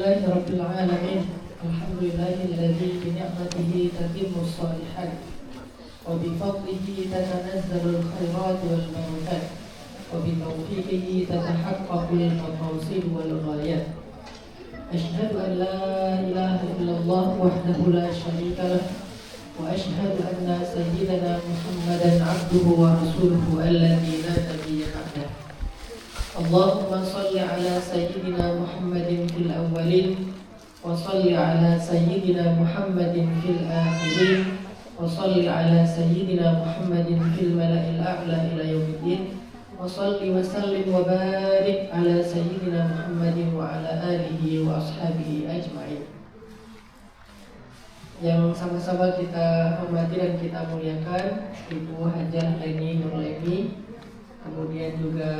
Alhamdulillahirabbil alamin. Alhamdulillahilladzi bi ni'matihi tatimmus shalihat wa bi fadlihi tatanazzalul khairat wal barakat wa bi tawfiqihi tatahaqqaqul maqasid wal ghayat. Asyhadu an la ilaha illallah wahdahu la syarika lah wa asyhadu anna sayyidana Muhammadan 'abduhu wa rasuluhu alladzi la nabiyya ba'dahu. Allahumma salli ala sayyidina Muhammadin fil awwalin wa salli ala sayyidina Muhammadin fil akhirin wa salli ala sayyidina Muhammadin fil mala'il a'la ila yaumiddin wa salli wa sallim wa barik ala sayyidina Muhammadin wa ala alihi wa ashabihi ajma'in. Yang sama-sama kita hormati dan kita muliakan Ibu Hajah Leni Nurleni, kemudian juga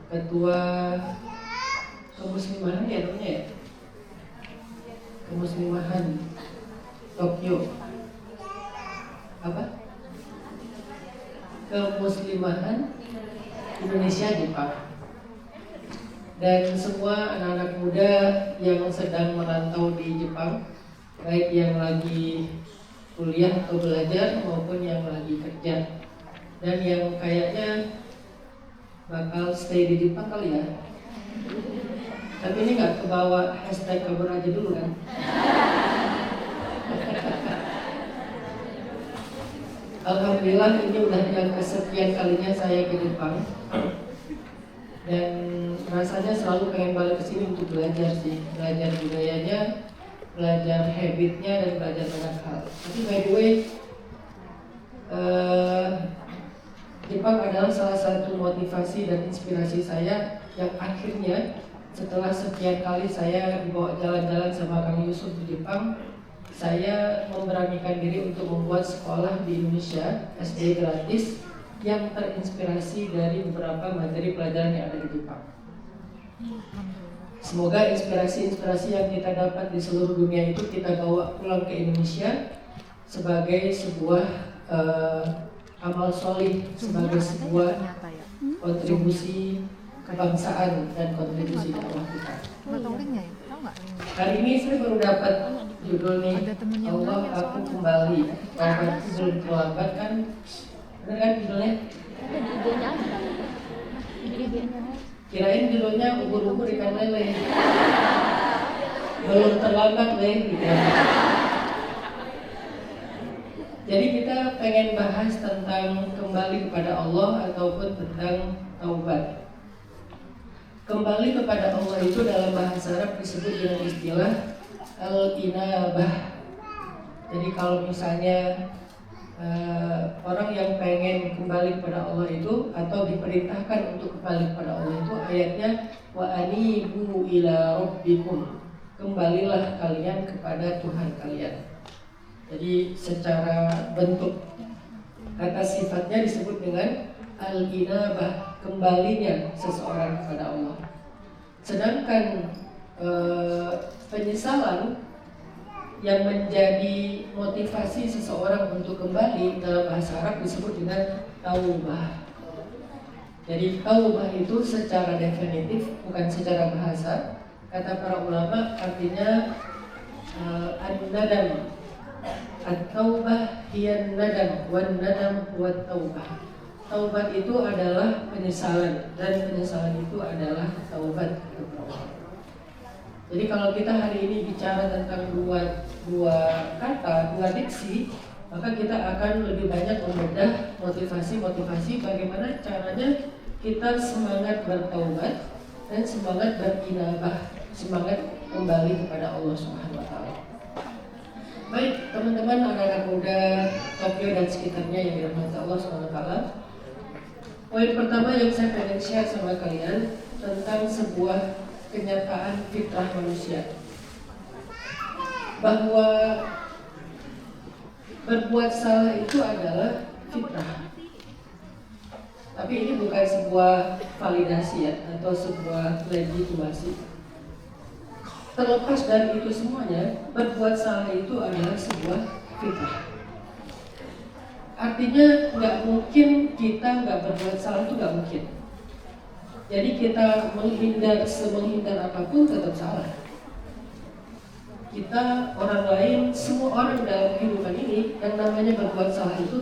Ketua Kemuslimahan ya namanya ya? Kemuslimahan Tokyo apa? Kemuslimahan Indonesia Jepang. Dan semua anak-anak muda yang sedang merantau di Jepang, baik yang lagi kuliah atau belajar maupun yang lagi kerja, dan yang kayaknya bakal stay di Jepang kali ya. Tapi ini nggak kebawa hashtag kabur aja dulu kan? Alhamdulillah ini udah yang kesekian kalinya saya ke Jepang, dan rasanya selalu pengen balik ke sini untuk belajar sih, belajar budayanya, belajar habitnya, dan belajar banyak hal. Tapi by the way, Jepang adalah salah satu motivasi dan inspirasi saya yang akhirnya setelah sekian kali saya dibawa jalan-jalan sama Kang Yusuf di Jepang, saya memberanikan diri untuk membuat sekolah di Indonesia SD gratis yang terinspirasi dari beberapa materi pelajaran yang ada di Jepang. Semoga inspirasi-inspirasi yang kita dapat di seluruh dunia itu kita bawa pulang ke Indonesia sebagai sebuah amal solih, sebagai sebuah kontribusi kebangsaan dan kontribusi dakwah kita. Hari ini saya baru dapat judul nih, Allah aku kembali. Kalau belum terlambat kan, benar kan judulnya? Kirain judulnya ubur-ubur ikan lele. Belum terlambat gitu. Jadi kita pengen bahas tentang kembali kepada Allah ataupun tentang taubat. Kembali kepada Allah itu dalam bahasa Arab disebut dengan istilah al-inabah. Jadi kalau misalnya orang yang pengen kembali kepada Allah itu atau diperintahkan untuk kembali kepada Allah itu ayatnya wa anibu ila rabbikum, kembalilah kalian kepada Tuhan kalian. Jadi secara bentuk kata sifatnya disebut dengan al-inabah, kembalinya seseorang kepada Allah. Sedangkan penyesalan yang menjadi motivasi seseorang untuk kembali dalam bahasa Arab disebut dengan taubah. Jadi taubah itu secara definitif, bukan secara bahasa, kata para ulama artinya an-nadam. At-taubah hiya nadam, wan nadam huwa taubah. Taubat itu adalah penyesalan, dan penyesalan itu adalah taubat. Jadi kalau kita hari ini bicara tentang dua kata, dua diksi, maka kita akan lebih banyak membedah motivasi-motivasi bagaimana caranya kita semangat bertaubat dan semangat berinabah, semangat kembali kepada Allah Subhanahu wa taala. Baik, teman-teman anak-anak muda Tokyo dan sekitarnya yang dirahmati Allah SWT. Poin pertama yang saya pengen share sama kalian tentang sebuah kenyataan fitrah manusia, bahwa berbuat salah itu adalah fitrah. Tapi ini bukan sebuah validasi ya, atau sebuah legitimasi. Terlepas dari itu semuanya, berbuat salah itu adalah sebuah fitrah. Artinya nggak mungkin kita nggak berbuat salah, itu nggak mungkin. Jadi kita menghindar apapun tetap salah. Kita, orang lain, semua orang dalam kehidupan ini yang namanya berbuat salah itu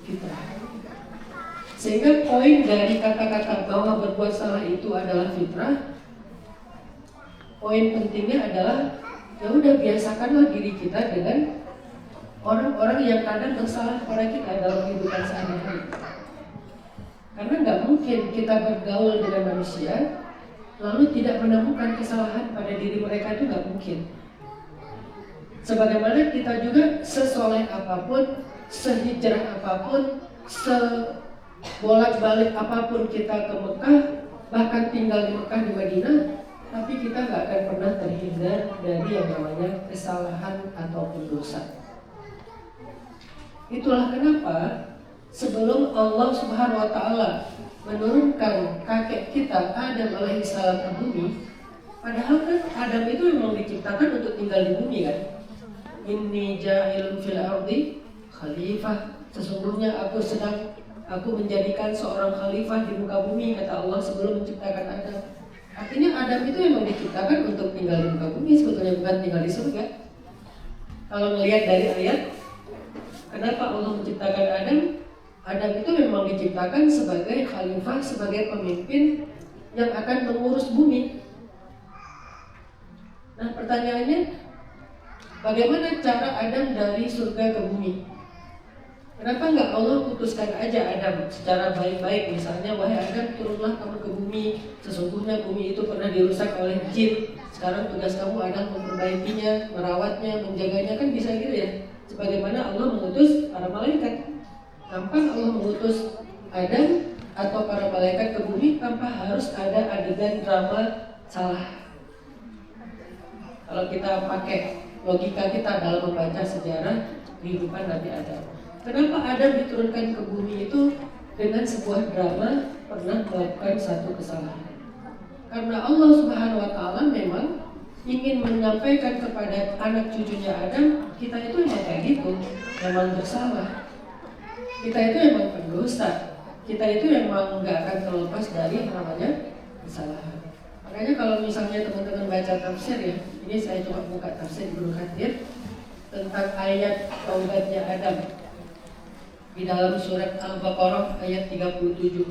fitrah. Sehingga poin dari kata-kata bahwa berbuat salah itu adalah fitrah, poin pentingnya adalah ya udah biasakanlah diri kita dengan orang-orang yang kadang bersalah kepada kita dalam kehidupan sehari-hari. Karena nggak mungkin kita bergaul dengan manusia lalu tidak menemukan kesalahan pada diri mereka, itu nggak mungkin. Sebagaimana kita juga sesoleh apapun, sehijrah apapun, sebolak-balik apapun kita ke Mekah, bahkan tinggal di Mekah, di Madinah, tapi kita nggak akan pernah terhindar dari yang namanya kesalahan ataupun dosa. Itulah kenapa sebelum Allah Subhanahu wa Ta'ala menurunkan kakek kita Adam alaihissalam ke bumi, padahal kan Adam itu memang diciptakan untuk tinggal di bumi kan. Inni ja'ilun fil ardi khalifah. Sesungguhnya aku menjadikan seorang khalifah di muka bumi, kata Allah sebelum menciptakan Adam. Artinya Adam itu memang diciptakan untuk tinggal di muka bumi, sebetulnya bukan tinggal di surga. Kalau melihat dari ayat, kenapa Allah menciptakan Adam? Adam itu memang diciptakan sebagai khalifah, sebagai pemimpin yang akan mengurus bumi. Nah pertanyaannya, bagaimana cara Adam dari surga ke bumi? Kenapa nggak Allah putuskan aja Adam secara baik-baik? Misalnya, wahai Adam, turunlah kamu ke bumi. Sesungguhnya bumi itu pernah dirusak oleh jin. Sekarang tugas kamu adalah memperbaikinya, merawatnya, menjaganya. Kan bisa gitu ya. Sebagaimana Allah mengutus para malaikat. Kapan Allah mengutus Adam atau para malaikat ke bumi tanpa harus ada adegan drama salah? Kalau kita pakai logika kita dalam membaca sejarah kehidupan Nabi Adam, kenapa Adam diturunkan ke bumi itu dengan sebuah drama pernah melakukan satu kesalahan? Karena Allah Subhanahu wa Ta'ala memang ingin menyampaikan kepada anak cucunya Adam, kita itu memang kayak gitu, memang bersalah. Kita itu memang pendosa. Kita itu memang nggak akan terlepas dari namanya kesalahan. Makanya kalau misalnya teman-teman baca tafsir ya, ini saya coba buka tafsir Ibnu Katsir tentang ayat taubatnya Adam di dalam surat Al-Baqarah ayat 37.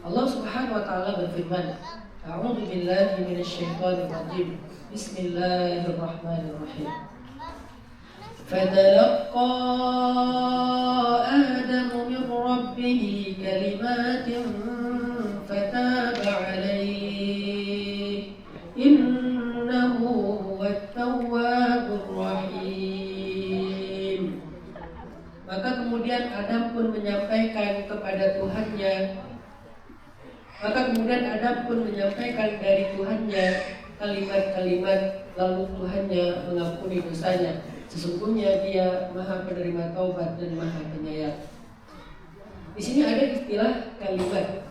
Allah Subhanahu wa Ta'ala berfirman, A'udzu billahi minasyaitonir rajim. Bismillahirrahmanirrahim. فَتَلَقَّى آدَمُ مِنْ رَبِّهِ كَلِمَاتٍ فَتَابَ عَلَيْهِ إِنَّهُ هُوَ التَّوَّابُ الرَّحِيمُ. Maka kemudian Adam pun menyampaikan kepada Tuhannya, dari Tuhannya kalimat-kalimat, lalu Tuhannya mengampuni dosanya. Sesungguhnya Dia Maha Penerima Taubat dan Maha Penyayang. Di sini ada istilah kalimat.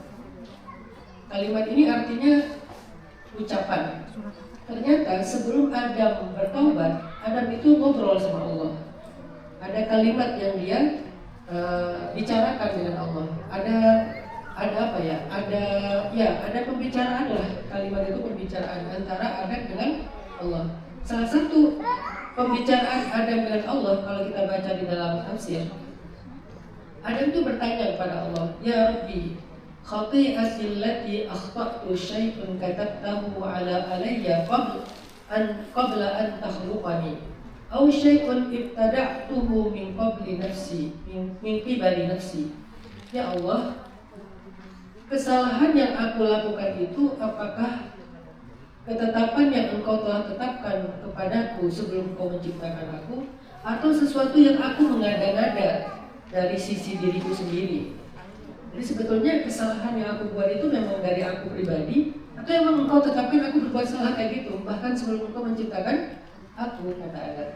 Kalimat ini artinya ucapan. Ternyata sebelum Adam bertaubat, Adam itu ngobrol sama Allah. Ada kalimat yang dia bicarakan dengan Allah. Ada apa ya? Ada pembicaraan lah. Kalimat itu pembicaraan antara Adam dengan Allah. Salah satu pembicaraan Adam dengan Allah, kalau kita baca di dalam tafsir, Adam itu bertanya kepada Allah, Ya Rabbi, khati'ati allati akhta'tu syai'un katabtahu ala alayya qabla an takhluqani aw syai'un ibtada'tuhu min qabli nafsi min qibali nafsi. Ya Allah, kesalahan yang aku lakukan itu apakah ketetapan yang Engkau telah tetapkan kepadaku sebelum Engkau menciptakan aku, atau sesuatu yang aku mengada-ngada dari sisi diriku sendiri? Jadi sebetulnya kesalahan yang aku buat itu memang dari aku pribadi, atau memang Engkau tetapkan aku berbuat salah kayak gitu bahkan sebelum Engkau menciptakan aku, kata Adam.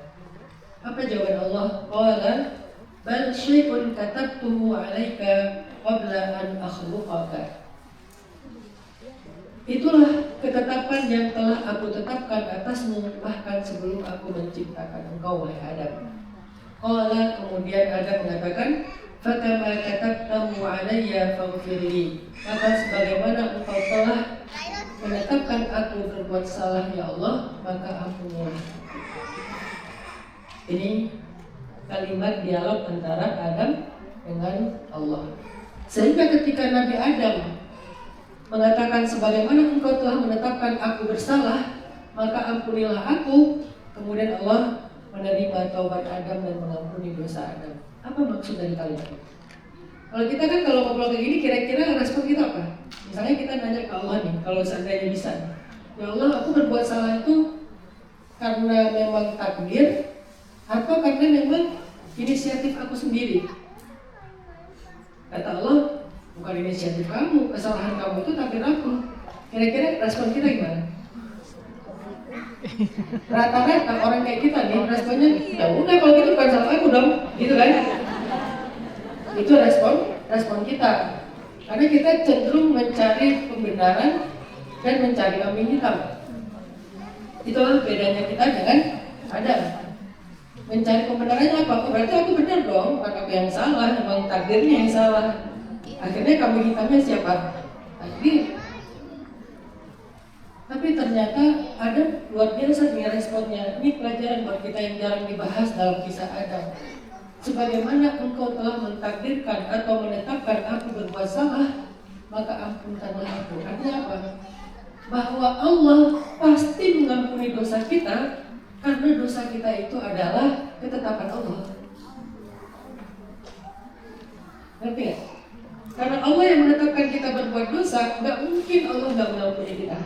Apa jawaban Allah? Qala bal syai'un katabtuhu 'alaika qabla an akhluqaka. Itulah ketetapan yang telah aku tetapkan atasmu bahkan sebelum aku menciptakan engkau, wahai Adam. Qala, kemudian Adam mengatakan, fakama katabtahu alayya faghfirli, maka sebagaimana engkau telah menetapkan aku berbuat salah ya Allah, maka ampunilah. Ini kalimat dialog antara Adam dengan Allah. Sehingga ketika Nabi Adam mengatakan sebagaimana engkau telah menetapkan aku bersalah, maka ampunilah aku, kemudian Allah menerima taubat Adam dan mengampuni dosa Adam. Apa maksud dari kalimat itu? Kalau kita kan kalau ngobrol kayak gini, kira-kira respon kita apa? Misalnya kita nanya ke Allah nih, kalau seandainya bisa, ya Allah, aku berbuat salah itu karena memang takdir atau karena memang inisiatif aku sendiri? Kata Allah, bukan inisiatif kamu, kesalahan kamu itu takdir aku. Kira-kira respon kita gimana? Rata-rata orang kayak kita nih responnya, ya udah kalau gitu bukan salah aku dong, gitu kan? Itu respon kita. Karena kita cenderung mencari pembenaran dan mencari kambing hitam. Itulah bedanya kita dengan Adam. Mencari pembenarannya apa? Berarti aku benar dong, bukan aku yang salah, memang takdirnya yang salah. Akhirnya kambing hitamnya siapa? Takdir. Tapi ternyata ada luar biasa nih responnya. Ini pelajaran buat kita yang jarang dibahas dalam kisah Adam. Sebagaimana engkau telah mentakdirkan atau menetapkan aku berbuat salah, maka ampunkanlah aku. Artinya apa? Bahwa Allah pasti mengampuni dosa kita, karena dosa kita itu adalah ketetapan Allah. Ngerti gak? Karena Allah yang menetapkan kita berbuat dosa, gak mungkin Allah gak mengampuni kita.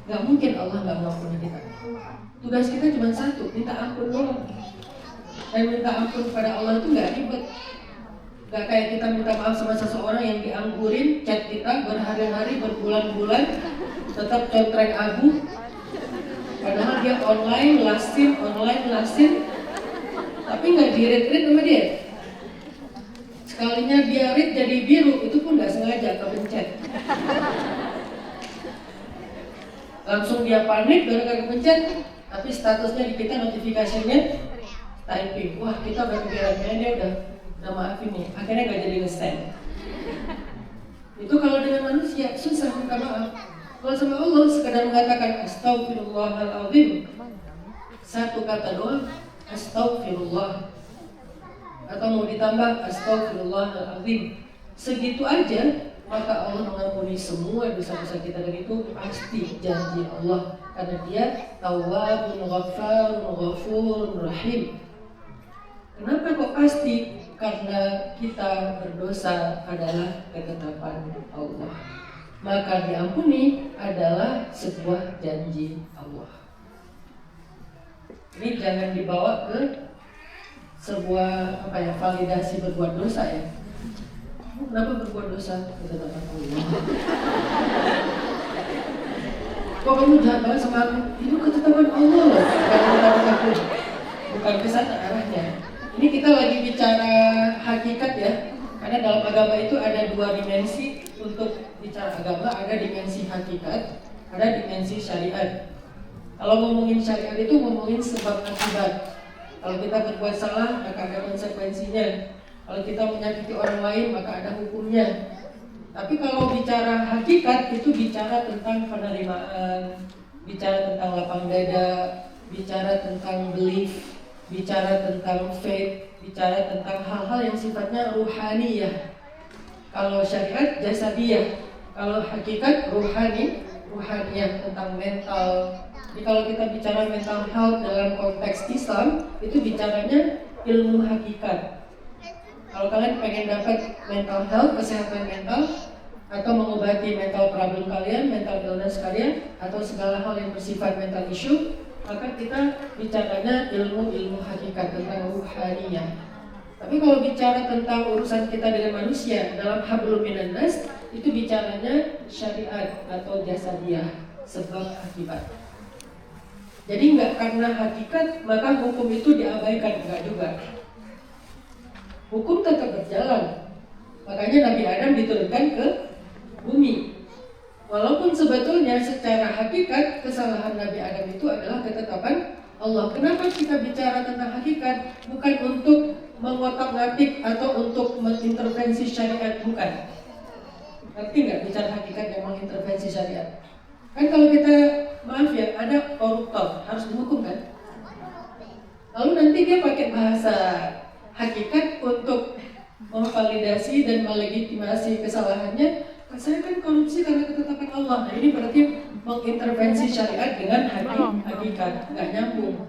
Gak mungkin Allah gak mengampuni kita. Tugas kita cuma satu, minta ampun doang. Dan minta ampun kepada Allah itu gak ribet. Gak kayak kita minta maaf sama seseorang yang dianggurin chat kita berhari-hari, berbulan-bulan, tetap contreng abu. Padahal dia online lasin, tapi gak di-read sama dia. Sekalinya dia read jadi biru, itu pun gak sengaja kepencet. Langsung dia panik gara-gara kepencet, tapi statusnya di kita notifikasinya typing. Wah, kita baru kira-kira dia udah maafin nih. Akhirnya gak jadi nge-send. Itu kalau dengan manusia susah minta maaf. Kalau sama Allah sekedar mengatakan Astaghfirullahaladzim, satu kata doang, Astaghfirullah. Atau mau ditambah Astaghfirullahaladzim, segitu aja, maka Allah mengampuni semua dosa-dosa kita. Dan itu pasti janji Allah, karena dia Tawwabun Ghaffarun Ghafurun Rahim. Kenapa kok pasti? Karena kita berdosa adalah ketetapan Allah, maka diampuni adalah sebuah janji Allah. Ini jangan dibawa ke sebuah validasi berbuat dosa ya. Kenapa berbuat dosa? Ketetapan Allah. Kok kamu jahat banget sama aku? Itu ketetapan Allah loh, bukan ketetapan aku. Bukan kesana arahnya. Ini kita lagi bicara hakikat ya. Karena dalam agama itu ada dua dimensi untuk bicara agama. Ada dimensi hakikat, ada dimensi syariat. Kalau ngomongin syariat itu ngomongin sebab akibat. Kalau kita berbuat salah, maka ada konsekuensinya. Kalau kita menyakiti orang lain, maka ada hukumnya. Tapi kalau bicara hakikat, itu bicara tentang penerimaan, bicara tentang lapang dada, bicara tentang belief, bicara tentang faith, bicara tentang hal-hal yang sifatnya ruhaniyah. Kalau syariat, jasadiyah. Kalau hakikat, ruhaniyah, tentang mental. Jadi kalau kita bicara mental health dalam konteks Islam, itu bicaranya ilmu hakikat. Kalau kalian pengen dapat mental health, kesehatan mental, atau mengobati mental problem kalian, mental illness kalian, atau segala hal yang bersifat mental issue, maka kita bicaranya ilmu hakikat tentang ruhaniyah. Tapi kalau bicara tentang urusan kita dengan manusia dalam hablum minan nas, itu bicaranya syariat atau jasadiyah, sebab akibat. Jadi nggak karena hakikat maka hukum itu diabaikan, enggak juga. Hukum tetap berjalan. Makanya Nabi Adam diturunkan ke bumi. Walaupun sebetulnya secara hakikat kesalahan Nabi Adam itu adalah ketetapan Allah. Kenapa kita bicara tentang hakikat? Bukan untuk mengotak-ngatik atau untuk mengintervensi syariat, bukan. Ngerti nggak bicara hakikat yang mengintervensi syariat? Kan kalau kita, maaf ya, ada koruptor harus dihukum kan? Lalu nanti dia pakai bahasa hakikat untuk memvalidasi dan melegitimasi kesalahannya. Saya kan korupsi karena ketetapan Allah. Nah ini berarti mengintervensi syariat dengan hakikat, nggak nyambung.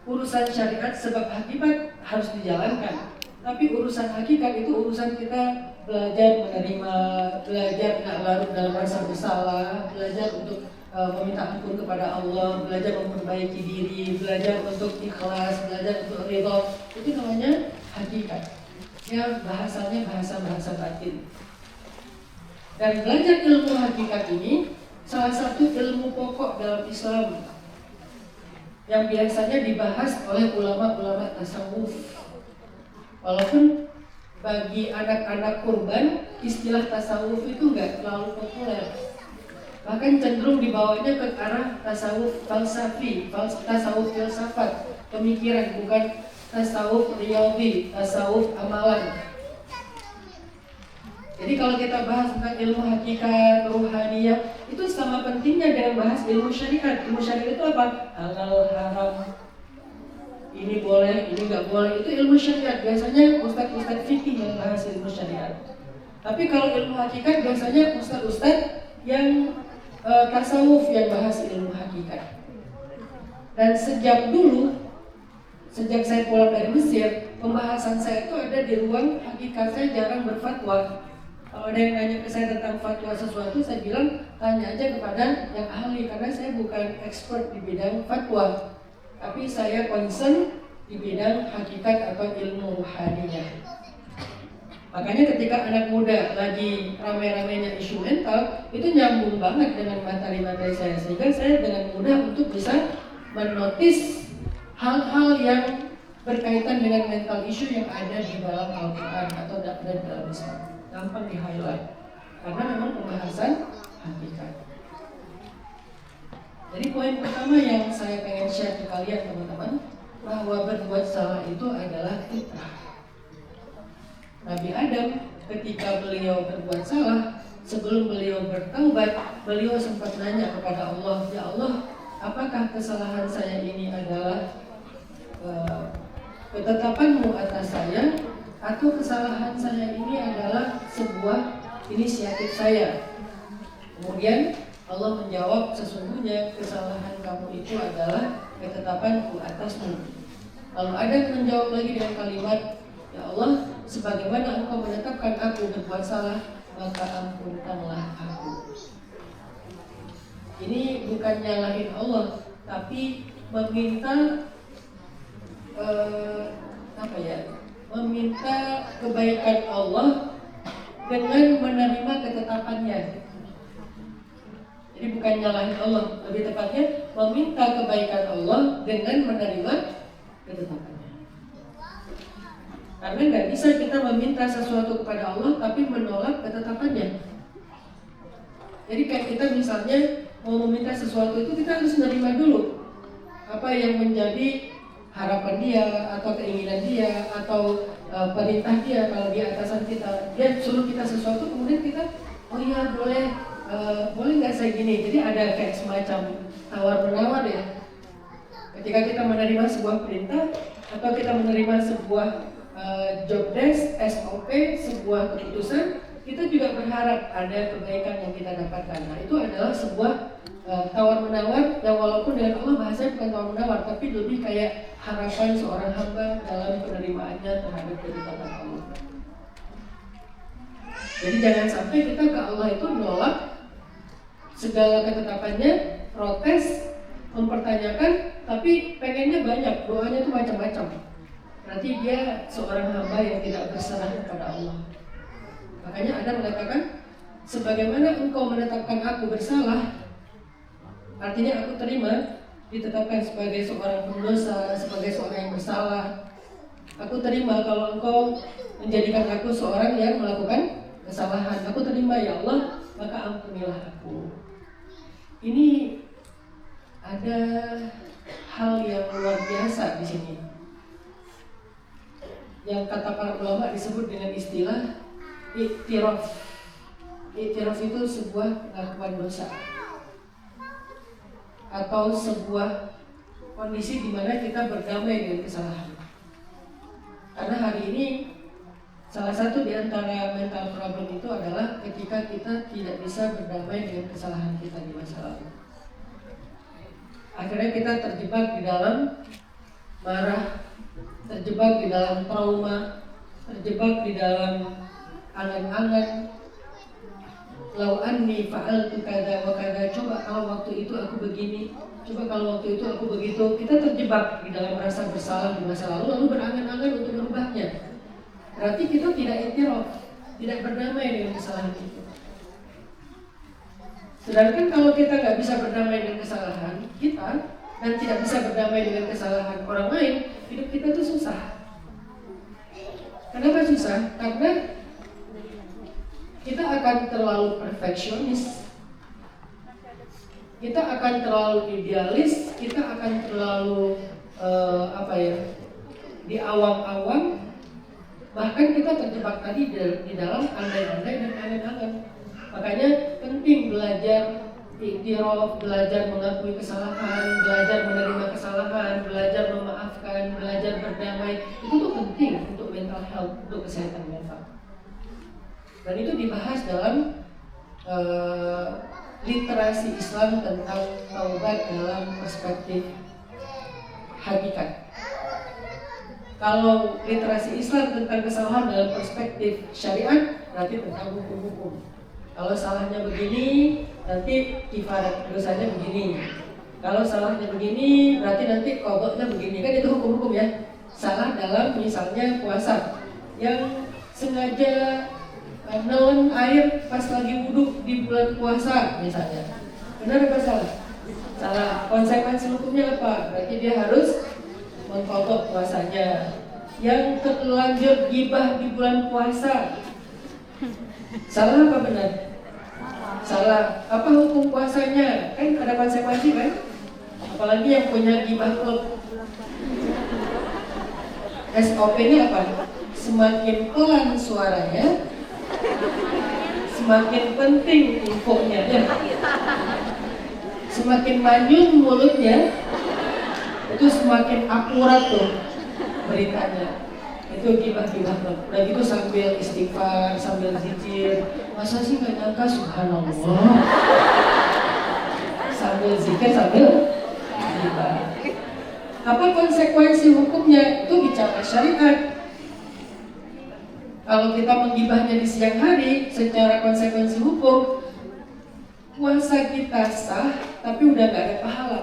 Urusan syariat sebab akibat harus dijalankan, tapi urusan hakikat itu urusan kita belajar menerima, belajar nggak larut dalam rasa bersalah, belajar untuk meminta ampun kepada Allah, belajar memperbaiki diri, belajar untuk ikhlas, belajar untuk ridho. Itu namanya hakikat. Ya bahasanya bahasa batin. Dan belajar ilmu hakikat ini salah satu ilmu pokok dalam Islam yang biasanya dibahas oleh ulama-ulama tasawuf. Walaupun bagi anak-anak kurban istilah tasawuf itu nggak terlalu populer, bahkan cenderung dibawanya ke arah tasawuf falsafi, tasawuf filsafat, pemikiran, bukan tasawuf riyadhi, tasawuf amalan. Jadi kalau kita bahas tentang ilmu hakikat, ruhaniyah, itu sama pentingnya dengan bahas ilmu syariat. Ilmu syariat itu apa? Halal, haram, ini boleh, ini nggak boleh. Itu ilmu syariat. Biasanya ustadz-ustadz fikih yang bahas ilmu syariat. Tapi kalau ilmu hakikat biasanya ustadz-ustadz yang tasawuf yang bahas ilmu hakikat. Dan sejak saya pulang dari Mesir, pembahasan saya itu ada di ruang hakikat. Saya jarang berfatwa. Kalau ada yang nanya ke saya tentang fatwa sesuatu, saya bilang tanya aja kepada yang ahli, karena saya bukan expert di bidang fatwa, tapi saya concern di bidang hakikat atau ilmu ruhaniyah. Makanya ketika anak muda lagi rame-ramenya isu mental, itu nyambung banget dengan materi-materi saya, sehingga saya dengan mudah untuk bisa menotis hal-hal yang berkaitan dengan mental issue yang ada di dalam Al-Quran atau dalam Islam. Gampang di highlight karena memang pembahasan hakikat. Jadi poin pertama yang saya pengen share ke kalian teman-teman, bahwa berbuat salah itu adalah fitrah. Nabi Adam ketika beliau berbuat salah, sebelum beliau bertaubat, beliau sempat nanya kepada Allah, ya Allah, apakah kesalahan saya ini adalah ketetapan-Mu atas saya, atau kesalahan saya ini adalah sebuah inisiatif saya? Kemudian Allah menjawab, sesungguhnya kesalahan kamu itu adalah ketetapan-Ku atasmu. Lalu Adam menjawab lagi dengan kalimat, ya Allah, sebagaimana Engkau menetapkan aku berbuat salah, maka ampunkanlah aku. Ini bukan nyalahin Allah, tapi meminta meminta kebaikan Allah dengan menerima ketetapannya. Jadi bukan nyalahin Allah, lebih tepatnya meminta kebaikan Allah dengan menerima ketetapannya. Karena nggak bisa kita meminta sesuatu kepada Allah tapi menolak ketetapannya. Jadi kayak kita misalnya mau meminta sesuatu itu kita harus menerima dulu apa yang menjadi harapan dia atau keinginan dia atau perintah dia. Kalau dia atasan kita, dia suruh kita sesuatu, kemudian kita, oh iya boleh nggak saya gini. Jadi ada kayak semacam tawar-menawar ya. Ketika kita menerima sebuah perintah atau kita menerima sebuah job desk, SOP, sebuah keputusan, kita juga berharap ada kebaikan yang kita dapatkan. Nah itu adalah sebuah tawar-menawar yang walaupun dengan Allah bahasanya bukan tawar-menawar, tapi lebih kayak harapan seorang hamba dalam penerimaannya terhadap ketetapan Allah. Jadi jangan sampai kita ke Allah itu nolak segala ketetapannya, protes, mempertanyakan, tapi pengennya banyak, doanya itu macam-macam. Berarti dia seorang hamba yang tidak berserah kepada Allah. Makanya ada mengatakan, sebagaimana Engkau menetapkan aku bersalah, artinya aku terima ditetapkan sebagai seorang pendosa, sebagai seorang yang bersalah. Aku terima kalau Engkau menjadikan aku seorang yang melakukan kesalahan. Aku terima ya Allah, maka ampunilah aku. Ini ada hal yang luar biasa di sini. kata para ulama disebut dengan istilah iktiraf. Iktiraf itu sebuah pengakuan dosa atau sebuah kondisi di mana kita berdamai dengan kesalahan. Karena hari ini salah satu di antara mental problem itu adalah ketika kita tidak bisa berdamai dengan kesalahan kita di masa lalu. Akhirnya kita terjebak di dalam marah, terjebak di dalam trauma, terjebak di dalam angan-angan. Lau anni fa'altu kada wa kada, coba kalau waktu itu aku begini, coba kalau waktu itu aku begitu. Kita terjebak di dalam rasa bersalah di masa lalu berangan-angan untuk merubahnya. Berarti kita tidak iktiraf, tidak berdamai dengan kesalahan itu. Sedangkan kalau kita nggak bisa berdamai dengan kesalahan kita dan tidak bisa berdamai dengan kesalahan orang lain, hidup kita tuh susah. Kenapa susah? Karena kita akan terlalu perfeksionis, kita akan terlalu idealis, kita akan terlalu di awam-awam, bahkan kita terjebak tadi di dalam andai-andai dan angan-angan. Makanya penting belajar iktiraf, belajar mengakui kesalahan, belajar menerima kesalahan, belajar memaafkan, belajar berdamai. Itu tuh penting untuk mental health, untuk kesehatan mental. Dan itu dibahas dalam literasi Islam tentang taubat dalam perspektif hakikat. Kalau literasi Islam tentang kesalahan dalam perspektif syariat, berarti tentang hukum-hukum. Kalau salahnya begini, nanti kifarat dosanya begini. Kalau salahnya begini, berarti nanti qadanya begini. Kan itu hukum-hukum ya. Salah dalam misalnya puasa, yang sengaja nelen air pas lagi wudhu di bulan puasa misalnya, benar apa salah? Salah. Konsekuensi hukumnya apa? Berarti dia harus mengqadha puasanya. Yang terlanjur gibah di bulan puasa, salah apa benar? Salah. Apa hukum puasanya? Kan ada konsekuensi kan? Apalagi yang punya gibah klub. SOP-nya apa? Semakin pelan suaranya, semakin penting infonya ya. Semakin manyun mulutnya, itu semakin akurat tuh beritanya. Itu gibah-gibah. Udah gitu sambil istighfar, sambil zikir. Masa sih gak nyangka, subhanallah. Sambil zikir, sambil gibah. Apa konsekuensi hukumnya? Itu bicara syariat. Kalau kita menggibahnya di siang hari, secara konsekuensi hukum, puasa kita sah, tapi udah gak ada pahala